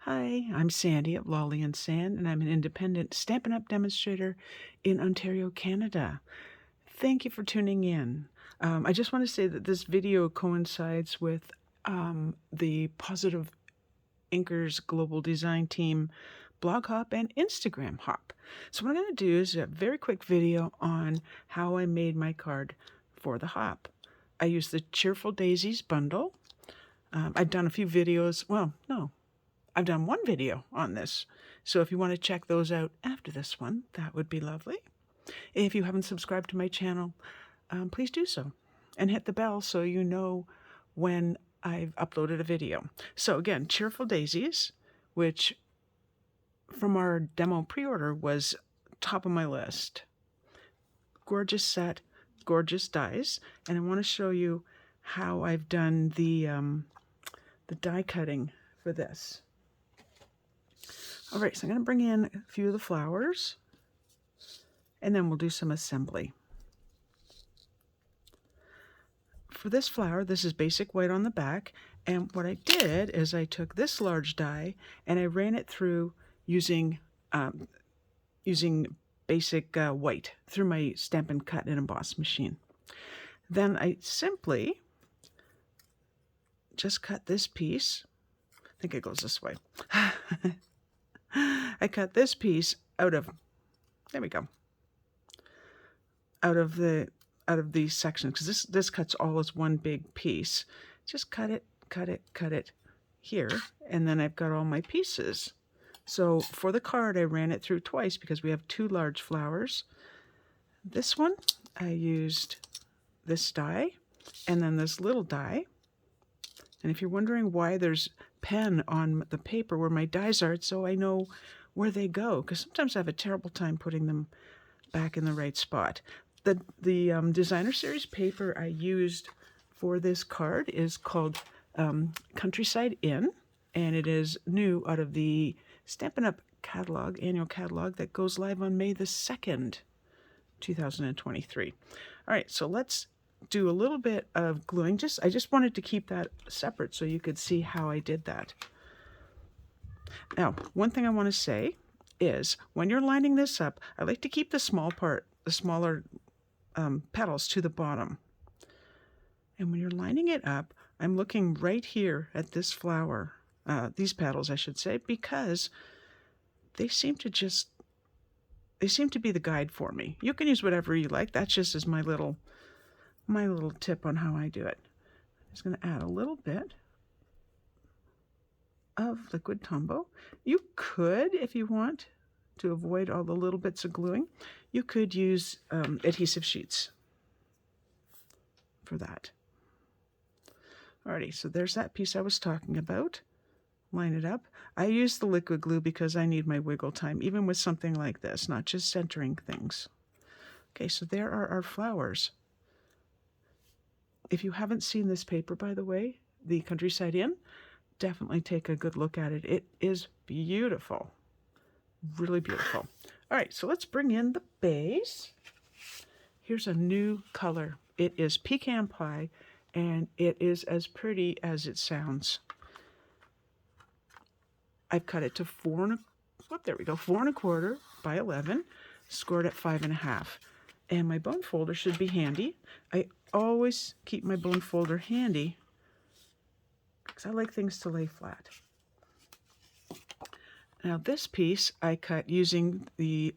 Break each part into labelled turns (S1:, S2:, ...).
S1: Hi, I'm Sandy at Lolly and Sand, and I'm an independent Stampin' Up! Demonstrator in Ontario, Canada. Thank you for tuning in. I just want to say that this video coincides with the Positive Inkers Global Design Team blog hop and Instagram hop. So what I'm going to do is a very quick video on how I made my card for the hop. I used the Cheerful Daisies bundle. I've done a few videos. Well, no. I've done one video on this, so if you want to check those out after this one, that would be lovely. If you haven't subscribed to my channel, please do so, and hit the bell so you know when I've uploaded a video. So again, Cheerful Daisies, which from our demo pre-order was top of my list. Gorgeous set, gorgeous dies, and I want to show you how I've done the die cutting for this. All right, so I'm going to bring in a few of the flowers, and then we'll do some assembly. For this flower, this is basic white on the back, and what I did is I took this large die and I ran it through using basic white through my Stampin' Cut and Emboss machine. Then I simply just cut this piece. I think it goes this way. I cut this piece out of, there we go, out of these sections, because this cuts all as one big piece. Just cut it here, and then I've got all my pieces. So for the card, I ran it through twice because we have two large flowers. This one, I used this die, and then this little die. And if you're wondering why there's pen on the paper where my dies are, it's so I know where they go, because sometimes I have a terrible time putting them back in the right spot. The designer series paper I used for this card is called Countryside Inn, and it is new out of the Stampin' Up! Catalog, annual catalog that goes live on May the 2nd, 2023. All right, so let's do a little bit of gluing. I just wanted to keep that separate so you could see how I did that. Now, one thing I want to say is when you're lining this up, I like to keep the smaller petals to the bottom. And when you're lining it up, I'm looking right here at this flower, these petals, I should say, because they seem to be the guide for me. You can use whatever you like. That's just as my little tip on how I do it. I'm just going to add a little bit of liquid Tombow. You could, if you want to avoid all the little bits of gluing, you could use adhesive sheets for that. Alrighty, so there's that piece I was talking about. Line it up. I use the liquid glue because I need my wiggle time, even with something like this, not just centering things. Okay, so there are our flowers. If you haven't seen this paper, by the way, the Countryside Inn, definitely take a good look at it. It is beautiful. Really beautiful. All right, so let's bring in the base. Here's a new color. It is pecan pie, and it is as pretty as it sounds. I've cut it to 4 1/4 by 11, scored at 5.5. And my bone folder should be handy. I always keep my bone folder handy because I like things to lay flat. Now this piece I cut using the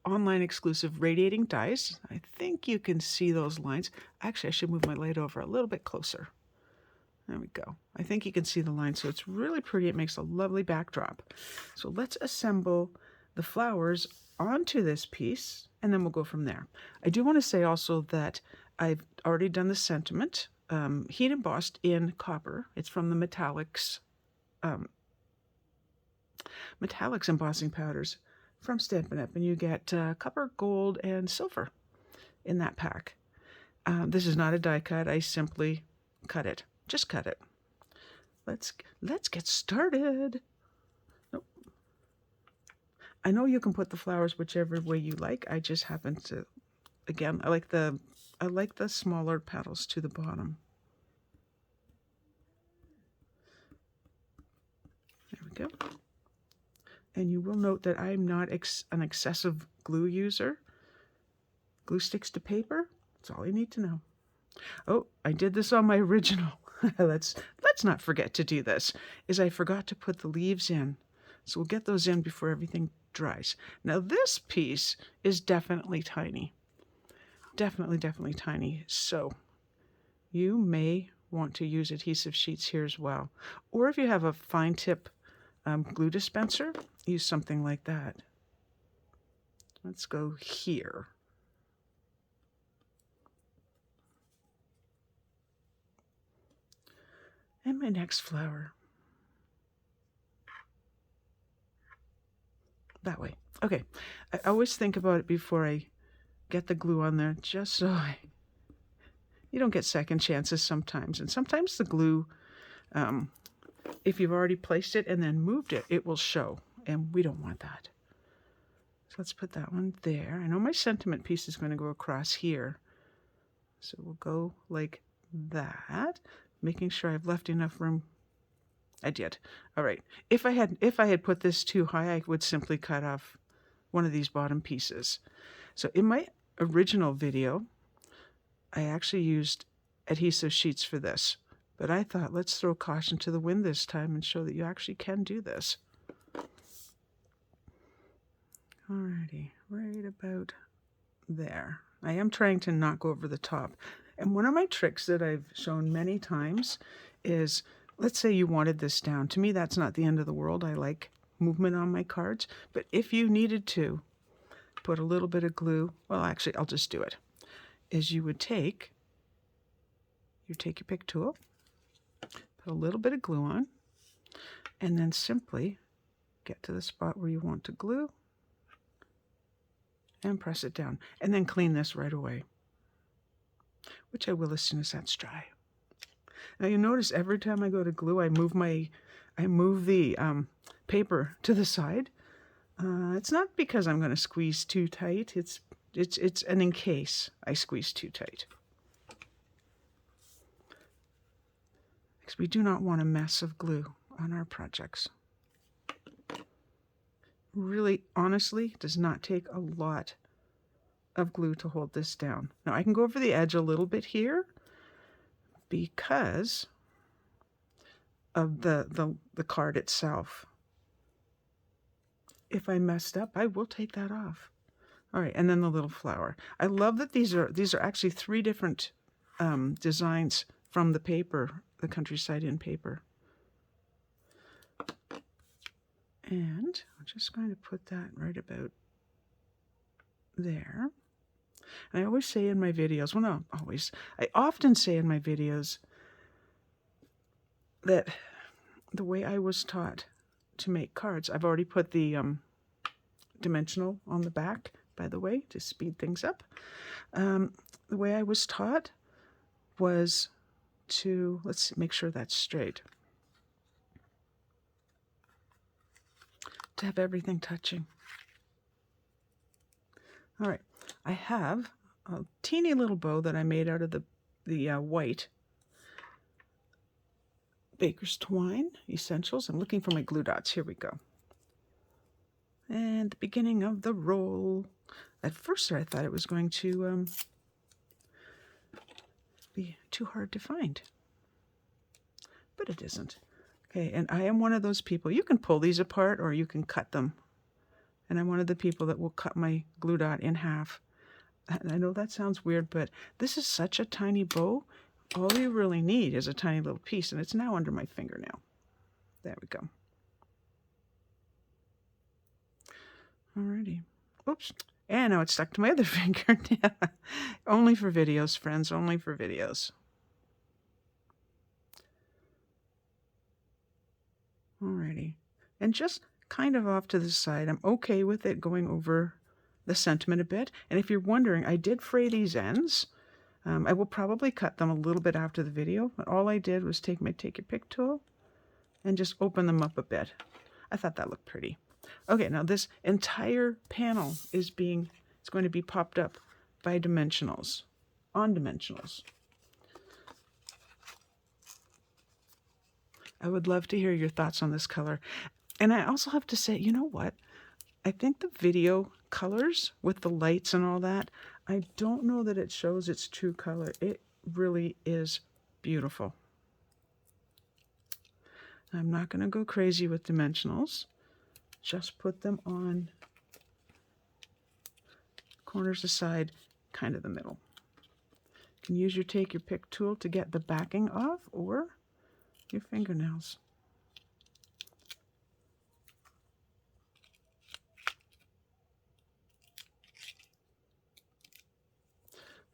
S1: online exclusive radiating dies. I think you can see those lines. Actually, I should move my light over a little bit closer. There we go. I think you can see the line, so it's really pretty. It makes a lovely backdrop. So let's assemble the flowers onto this piece, and then we'll go from there. I do want to say also that I've already done the sentiment, heat embossed in copper. It's from the Metallics embossing powders from Stampin' Up, and you get copper, gold, and silver in that pack. This is not a die cut. I simply cut it. Just cut it. Let's get started. Nope. I know you can put the flowers whichever way you like. I just happen to, again, I like the smaller petals to the bottom. There we we go. And you will note that I'm not an excessive glue user. Glue sticks to paper. That's all you need to know. Oh, I did this on my original. Let's not forget to do this. I forgot to put the leaves in. So we'll get those in before everything dries. Now this piece is definitely tiny. Definitely tiny. So you may want to use adhesive sheets here as well. Or if you have a fine tip glue dispenser, use something like that. Let's go here. And my next flower. That way. Okay, I always think about it before I get the glue on there, just so you don't get second chances sometimes. And sometimes the glue, if you've already placed it and then moved it, it will show. And we don't want that. So let's put that one there. I know my sentiment piece is going to go across here. So we'll go like that, making sure I've left enough room. I did. All right. If I had put this too high, I would simply cut off one of these bottom pieces. So in my original video, I actually used adhesive sheets for this, but I thought let's throw caution to the wind this time and show that you actually can do this. Alrighty, right about there. I am trying to not go over the top. And one of my tricks that I've shown many times is, let's say you wanted this down. To me, that's not the end of the world. I like movement on my cards. But if you needed to put a little bit of glue, well, actually, I'll just do it, is you would take your pick tool, put a little bit of glue on, and then simply get to the spot where you want to glue and press it down. And then clean this right away, which I will as soon as that's dry. Now you notice every time I go to glue, I move the paper to the side. It's not because I'm going to squeeze too tight. It's an in case I squeeze too tight. Because we do not want a mess of glue on our projects. Really, honestly, does not take a lot of glue to hold this down. Now I can go over the edge a little bit here because of the card itself. If I messed up, I will take that off. All right, and then the little flower. I love that these are actually 3 different designs from the paper, the Countryside Inn paper. And I'm just going to put that right about there. And I always say in my videos, well, not always, I often say in my videos that the way I was taught to make cards, I've already put the dimensional on the back, by the way, to speed things up. The way I was taught was to, let's make sure that's straight, to have everything touching. All right, I have a teeny little bow that I made out of the white Baker's Twine Essentials. I'm looking for my glue dots. Here we go. And the beginning of the roll. At first I thought it was going to be too hard to find, but it isn't. Okay, and I am one of those people, you can pull these apart or you can cut them. And I'm one of the people that will cut my glue dot in half. And I know that sounds weird, but this is such a tiny bow. All you really need is a tiny little piece, and it's now under my fingernail. There we go. Alrighty. Oops. And now it's stuck to my other fingernail. Only for videos, friends, only for videos. Alrighty. And just kind of off to the side, I'm okay with it going over the sentiment a bit. And if you're wondering, I did fray these ends. I will probably cut them a little bit after the video, but all I did was take my Take Your Pick tool and just open them up a bit. I thought that looked pretty. Okay, now this entire panel is going to be popped up by dimensionals, on dimensionals. I would love to hear your thoughts on this color. And I also have to say, you know what? I think the video colors with the lights and all that, I don't know that it shows its true color. It really is beautiful. I'm not going to go crazy with dimensionals. Just put them on corners aside, kind of the middle. You can use your take your pick tool to get the backing off, or your fingernails.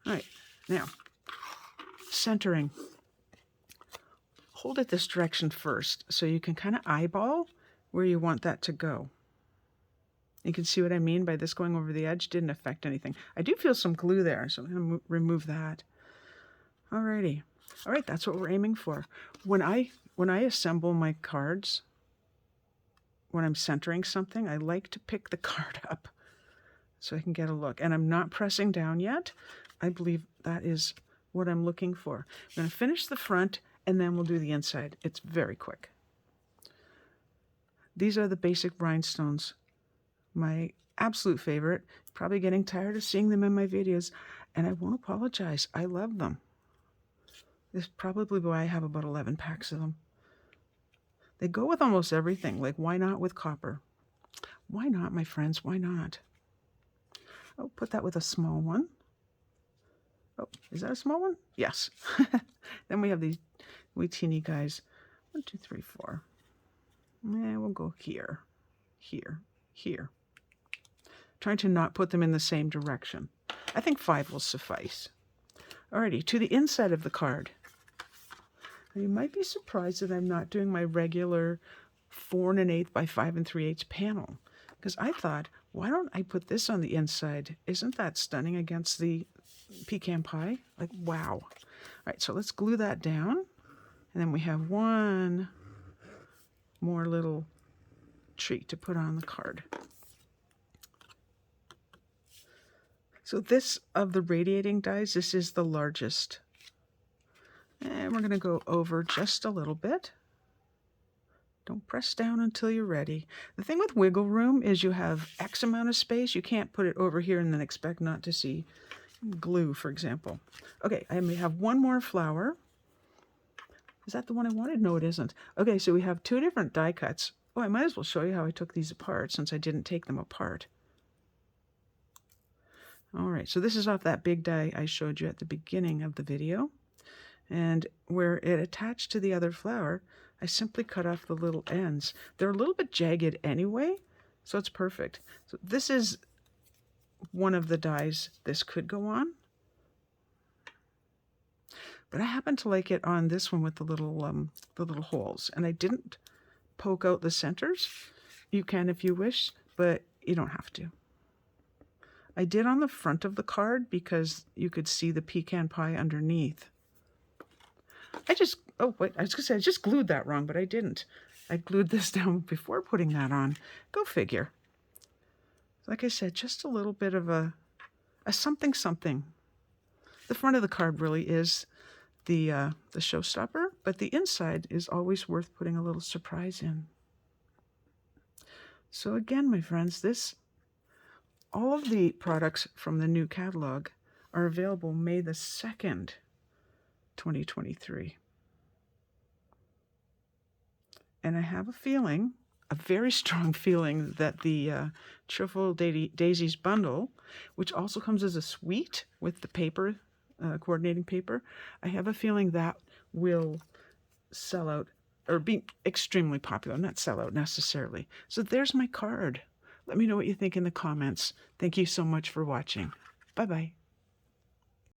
S1: All right, now, centering. Hold it this direction first so you can kind of eyeball where you want that to go. You can see what I mean by this going over the edge didn't affect anything. I do feel some glue there, so I'm going to remove that. Alrighty. All right, that's what we're aiming for. When I assemble my cards, when I'm centering something, I like to pick the card up so I can get a look. And I'm not pressing down yet. I believe that is what I'm looking for. I'm going to finish the front and then we'll do the inside. It's very quick. These are the basic rhinestones. My absolute favorite. Probably getting tired of seeing them in my videos, and I won't apologize. I love them. This is probably why I have about 11 packs of them. They go with almost everything. Like, why not with copper? Why not, my friends? Why not? Oh, put that with a small one. Oh, is that a small one? Yes. Then we have these wee teeny guys. 1, 2, 3, 4. Yeah, we'll go here, here, here. Trying to not put them in the same direction. I think 5 will suffice. Alrighty, to the inside of the card. Now, you might be surprised that I'm not doing my regular 4 1/8 by 5 3/8 panel, because I thought, why don't I put this on the inside? Isn't that stunning against the pecan pie? Like, wow. All right, so let's glue that down, and then we have one more little treat to put on the card. So this, of the radiating dies, this is the largest. And we're going to go over just a little bit. Don't press down until you're ready. The thing with wiggle room is you have X amount of space. You can't put it over here and then expect not to see glue, for example. Okay, I may have one more flower. Is that the one I wanted? No, it isn't. Okay, so we have 2 different die cuts. Oh, I might as well show you how I took these apart since I didn't take them apart. All right, so this is off that big die I showed you at the beginning of the video. And where it attached to the other flower, I simply cut off the little ends. They're a little bit jagged anyway, so it's perfect. So this is one of the dies this could go on. But I happen to like it on this one with the little holes. And I didn't poke out the centers. You can if you wish, but you don't have to. I did on the front of the card because you could see the pecan pie underneath. I was going to say I just glued that wrong, but I didn't. I glued this down before putting that on. Go figure. Like I said, just a little bit of a something something. The front of the card really is the showstopper, but the inside is always worth putting a little surprise in. So again, my friends, all of the products from the new catalog are available May the 2nd, 2023. And I have a feeling, a very strong feeling, that the Cheerful Daisies bundle, which also comes as a suite with the paper, coordinating paper, I have a feeling that will sell out or be extremely popular, not sell out necessarily. So there's my card. Let me know what you think in the comments. Thank you so much for watching. Bye-bye.